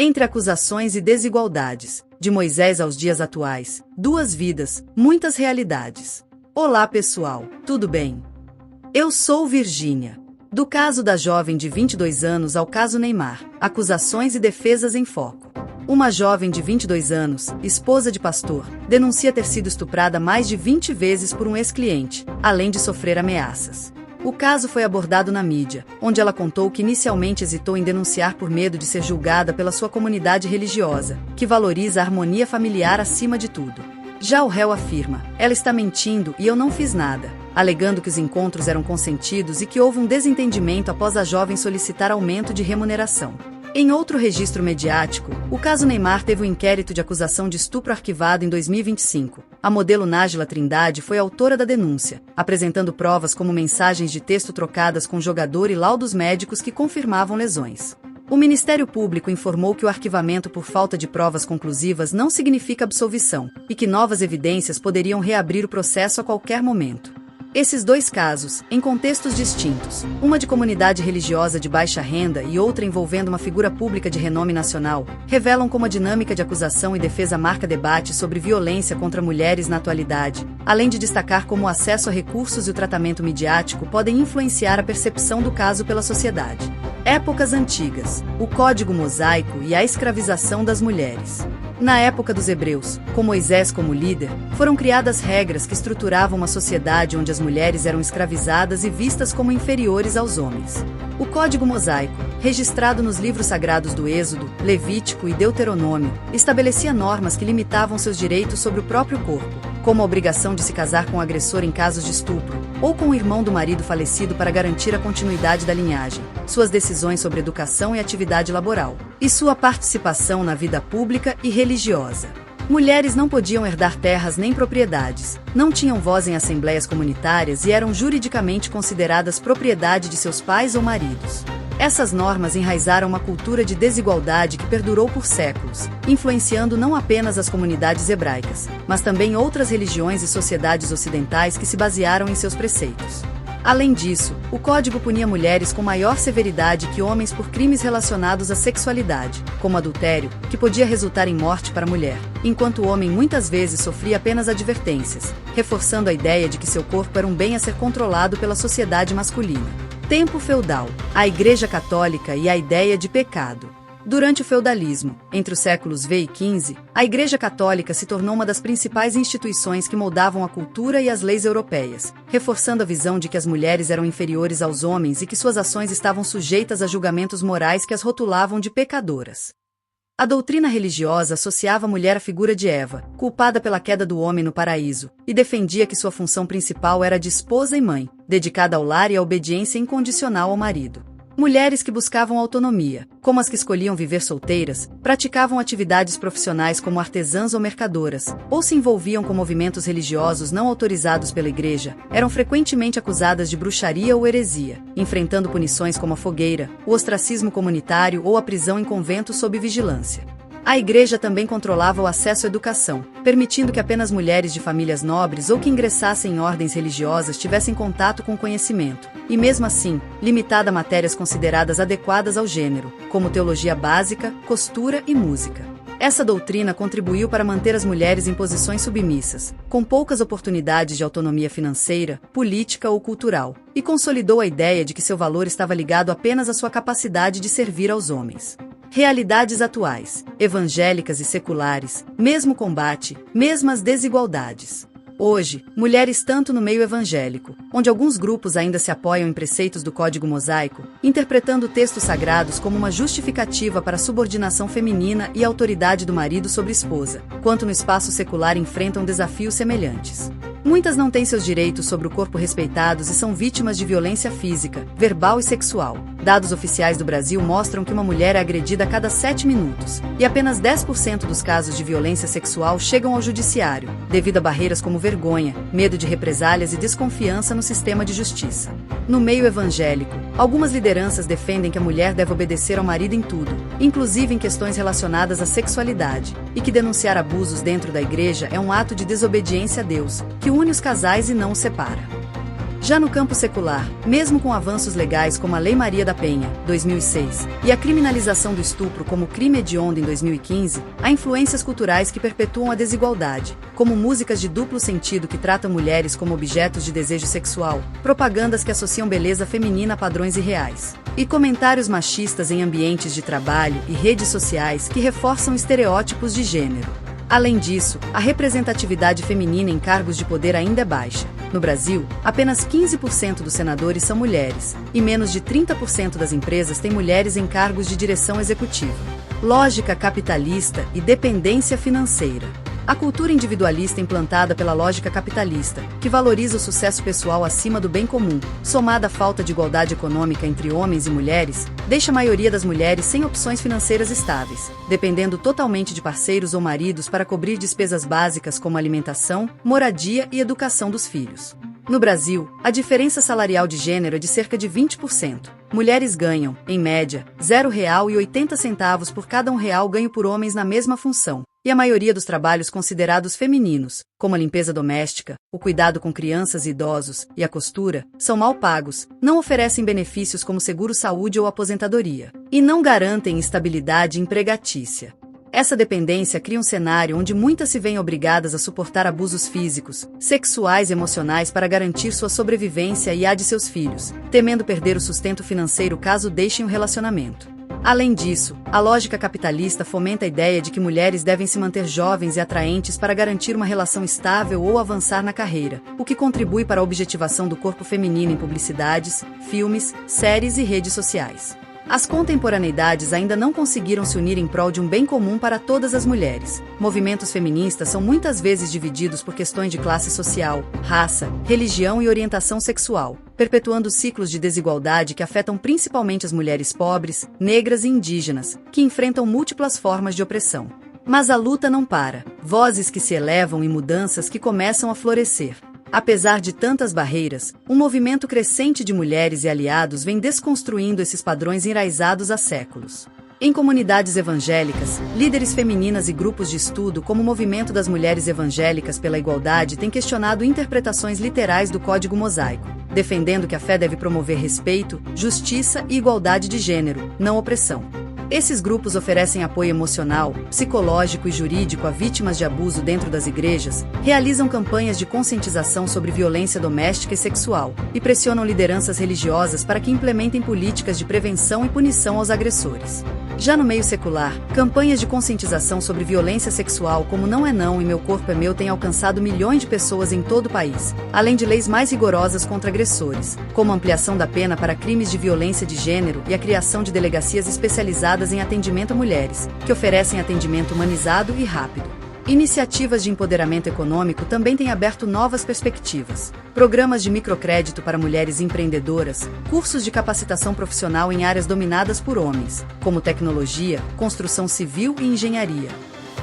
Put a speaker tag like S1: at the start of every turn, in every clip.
S1: Entre acusações e desigualdades, de Moisés aos dias atuais, 2 vidas, muitas realidades. Olá pessoal, tudo bem? Eu sou Virgínia. Do caso da jovem de 22 anos ao caso Neymar, acusações e defesas em foco. Uma jovem de 22 anos, esposa de pastor, denuncia ter sido estuprada mais de 20 vezes por um ex-cliente, além de sofrer ameaças. O caso foi abordado na mídia, onde ela contou que inicialmente hesitou em denunciar por medo de ser julgada pela sua comunidade religiosa, que valoriza a harmonia familiar acima de tudo. Já o réu afirma, ela está mentindo e eu não fiz nada, alegando que os encontros eram consentidos e que houve um desentendimento após a jovem solicitar aumento de remuneração. Em outro registro mediático, o caso Neymar teve um inquérito de acusação de estupro arquivado em 2025. A modelo Nájila Trindade foi autora da denúncia, apresentando provas como mensagens de texto trocadas com o jogador e laudos médicos que confirmavam lesões. O Ministério Público informou que o arquivamento por falta de provas conclusivas não significa absolvição, e que novas evidências poderiam reabrir o processo a qualquer momento. Esses 2 casos, em contextos distintos, uma de comunidade religiosa de baixa renda e outra envolvendo uma figura pública de renome nacional, revelam como a dinâmica de acusação e defesa marca debate sobre violência contra mulheres na atualidade, além de destacar como o acesso a recursos e o tratamento midiático podem influenciar a percepção do caso pela sociedade. Épocas antigas, o Código Mosaico e a escravização das mulheres. Na época dos hebreus, com Moisés como líder, foram criadas regras que estruturavam uma sociedade onde as mulheres eram escravizadas e vistas como inferiores aos homens. O Código Mosaico, registrado nos livros sagrados do Êxodo, Levítico e Deuteronômio, estabelecia normas que limitavam seus direitos sobre o próprio corpo, como a obrigação de se casar com o agressor em casos de estupro, ou com o irmão do marido falecido para garantir a continuidade da linhagem, suas decisões sobre educação e atividade laboral, e sua participação na vida pública e religiosa. Mulheres não podiam herdar terras nem propriedades, não tinham voz em assembleias comunitárias e eram juridicamente consideradas propriedade de seus pais ou maridos. Essas normas enraizaram uma cultura de desigualdade que perdurou por séculos, influenciando não apenas as comunidades hebraicas, mas também outras religiões e sociedades ocidentais que se basearam em seus preceitos. Além disso, o Código punia mulheres com maior severidade que homens por crimes relacionados à sexualidade, como adultério, que podia resultar em morte para a mulher, enquanto o homem muitas vezes sofria apenas advertências, reforçando a ideia de que seu corpo era um bem a ser controlado pela sociedade masculina. Tempo feudal, a Igreja Católica e a ideia de pecado. Durante o feudalismo, entre os séculos V e XV, a Igreja Católica se tornou uma das principais instituições que moldavam a cultura e as leis europeias, reforçando a visão de que as mulheres eram inferiores aos homens e que suas ações estavam sujeitas a julgamentos morais que as rotulavam de pecadoras. A doutrina religiosa associava a mulher à figura de Eva, culpada pela queda do homem no paraíso, e defendia que sua função principal era de esposa e mãe, dedicada ao lar e à obediência incondicional ao marido. Mulheres que buscavam autonomia, como as que escolhiam viver solteiras, praticavam atividades profissionais como artesãs ou mercadoras, ou se envolviam com movimentos religiosos não autorizados pela Igreja, eram frequentemente acusadas de bruxaria ou heresia, enfrentando punições como a fogueira, o ostracismo comunitário ou a prisão em conventos sob vigilância. A Igreja também controlava o acesso à educação, permitindo que apenas mulheres de famílias nobres ou que ingressassem em ordens religiosas tivessem contato com o conhecimento, e mesmo assim, limitada a matérias consideradas adequadas ao gênero, como teologia básica, costura e música. Essa doutrina contribuiu para manter as mulheres em posições submissas, com poucas oportunidades de autonomia financeira, política ou cultural, e consolidou a ideia de que seu valor estava ligado apenas à sua capacidade de servir aos homens. Realidades atuais, evangélicas e seculares, mesmo combate, mesmas desigualdades. Hoje, mulheres tanto no meio evangélico, onde alguns grupos ainda se apoiam em preceitos do Código Mosaico, interpretando textos sagrados como uma justificativa para a subordinação feminina e a autoridade do marido sobre a esposa, quanto no espaço secular enfrentam desafios semelhantes. Muitas não têm seus direitos sobre o corpo respeitados e são vítimas de violência física, verbal e sexual. Dados oficiais do Brasil mostram que uma mulher é agredida a cada 7 minutos, e apenas 10% dos casos de violência sexual chegam ao judiciário, devido a barreiras como vergonha, medo de represálias e desconfiança no sistema de justiça. No meio evangélico, algumas lideranças defendem que a mulher deve obedecer ao marido em tudo, inclusive em questões relacionadas à sexualidade, e que denunciar abusos dentro da igreja é um ato de desobediência a Deus, que une os casais e não os separa. Já no campo secular, mesmo com avanços legais como a Lei Maria da Penha, 2006, e a criminalização do estupro como crime hediondo em 2015, há influências culturais que perpetuam a desigualdade, como músicas de duplo sentido que tratam mulheres como objetos de desejo sexual, propagandas que associam beleza feminina a padrões irreais, e comentários machistas em ambientes de trabalho e redes sociais que reforçam estereótipos de gênero. Além disso, a representatividade feminina em cargos de poder ainda é baixa. No Brasil, apenas 15% dos senadores são mulheres, e menos de 30% das empresas têm mulheres em cargos de direção executiva. Lógica capitalista e dependência financeira. A cultura individualista implantada pela lógica capitalista, que valoriza o sucesso pessoal acima do bem comum, somada à falta de igualdade econômica entre homens e mulheres, deixa a maioria das mulheres sem opções financeiras estáveis, dependendo totalmente de parceiros ou maridos para cobrir despesas básicas como alimentação, moradia e educação dos filhos. No Brasil, a diferença salarial de gênero é de cerca de 20%. Mulheres ganham, em média, R$ 0,80 por cada R$ 1 ganho por homens na mesma função. E a maioria dos trabalhos considerados femininos, como a limpeza doméstica, o cuidado com crianças e idosos e a costura, são mal pagos, não oferecem benefícios como seguro-saúde ou aposentadoria, e não garantem estabilidade empregatícia. Essa dependência cria um cenário onde muitas se veem obrigadas a suportar abusos físicos, sexuais e emocionais para garantir sua sobrevivência e a de seus filhos, temendo perder o sustento financeiro caso deixem o relacionamento. Além disso, a lógica capitalista fomenta a ideia de que mulheres devem se manter jovens e atraentes para garantir uma relação estável ou avançar na carreira, o que contribui para a objetivação do corpo feminino em publicidades, filmes, séries e redes sociais. As contemporaneidades ainda não conseguiram se unir em prol de um bem comum para todas as mulheres. Movimentos feministas são muitas vezes divididos por questões de classe social, raça, religião e orientação sexual, perpetuando ciclos de desigualdade que afetam principalmente as mulheres pobres, negras e indígenas, que enfrentam múltiplas formas de opressão. Mas a luta não para. Vozes que se elevam e mudanças que começam a florescer. Apesar de tantas barreiras, um movimento crescente de mulheres e aliados vem desconstruindo esses padrões enraizados há séculos. Em comunidades evangélicas, líderes femininas e grupos de estudo como o Movimento das Mulheres Evangélicas pela Igualdade têm questionado interpretações literais do Código Mosaico, defendendo que a fé deve promover respeito, justiça e igualdade de gênero, não opressão. Esses grupos oferecem apoio emocional, psicológico e jurídico a vítimas de abuso dentro das igrejas, realizam campanhas de conscientização sobre violência doméstica e sexual, e pressionam lideranças religiosas para que implementem políticas de prevenção e punição aos agressores. Já no meio secular, campanhas de conscientização sobre violência sexual como Não é Não e Meu Corpo é Meu têm alcançado milhões de pessoas em todo o país, além de leis mais rigorosas contra agressores, como a ampliação da pena para crimes de violência de gênero e a criação de delegacias especializadas em atendimento a mulheres, que oferecem atendimento humanizado e rápido. Iniciativas de empoderamento econômico também têm aberto novas perspectivas. Programas de microcrédito para mulheres empreendedoras, cursos de capacitação profissional em áreas dominadas por homens, como tecnologia, construção civil e engenharia.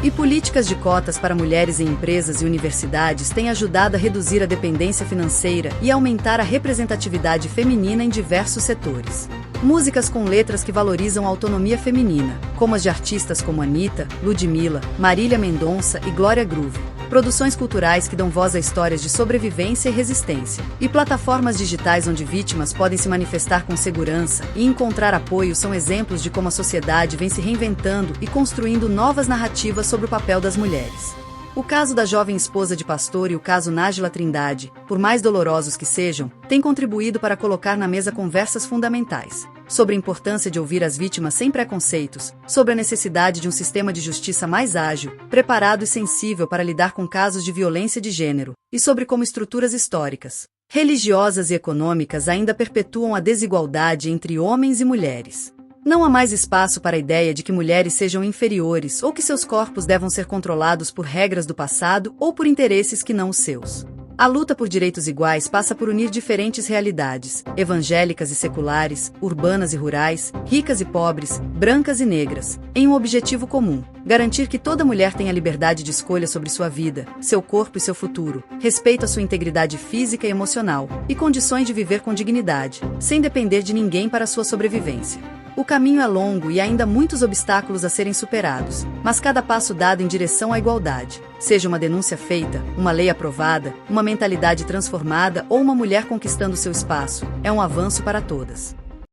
S1: E políticas de cotas para mulheres em empresas e universidades têm ajudado a reduzir a dependência financeira e aumentar a representatividade feminina em diversos setores. Músicas com letras que valorizam a autonomia feminina, como as de artistas como Anitta, Ludmilla, Marília Mendonça e Glória Groove. Produções culturais que dão voz a histórias de sobrevivência e resistência. E plataformas digitais onde vítimas podem se manifestar com segurança e encontrar apoio são exemplos de como a sociedade vem se reinventando e construindo novas narrativas sobre o papel das mulheres. O caso da jovem esposa de pastor e o caso Nájila Trindade, por mais dolorosos que sejam, têm contribuído para colocar na mesa conversas fundamentais sobre a importância de ouvir as vítimas sem preconceitos, sobre a necessidade de um sistema de justiça mais ágil, preparado e sensível para lidar com casos de violência de gênero, e sobre como estruturas históricas, religiosas e econômicas ainda perpetuam a desigualdade entre homens e mulheres. Não há mais espaço para a ideia de que mulheres sejam inferiores ou que seus corpos devam ser controlados por regras do passado ou por interesses que não os seus. A luta por direitos iguais passa por unir diferentes realidades, evangélicas e seculares, urbanas e rurais, ricas e pobres, brancas e negras, em um objetivo comum: garantir que toda mulher tenha liberdade de escolha sobre sua vida, seu corpo e seu futuro, respeito à sua integridade física e emocional, e condições de viver com dignidade, sem depender de ninguém para sua sobrevivência. O caminho é longo e ainda muitos obstáculos a serem superados, mas cada passo dado em direção à igualdade, seja uma denúncia feita, uma lei aprovada, uma mentalidade transformada ou uma mulher conquistando seu espaço, é um avanço para todas.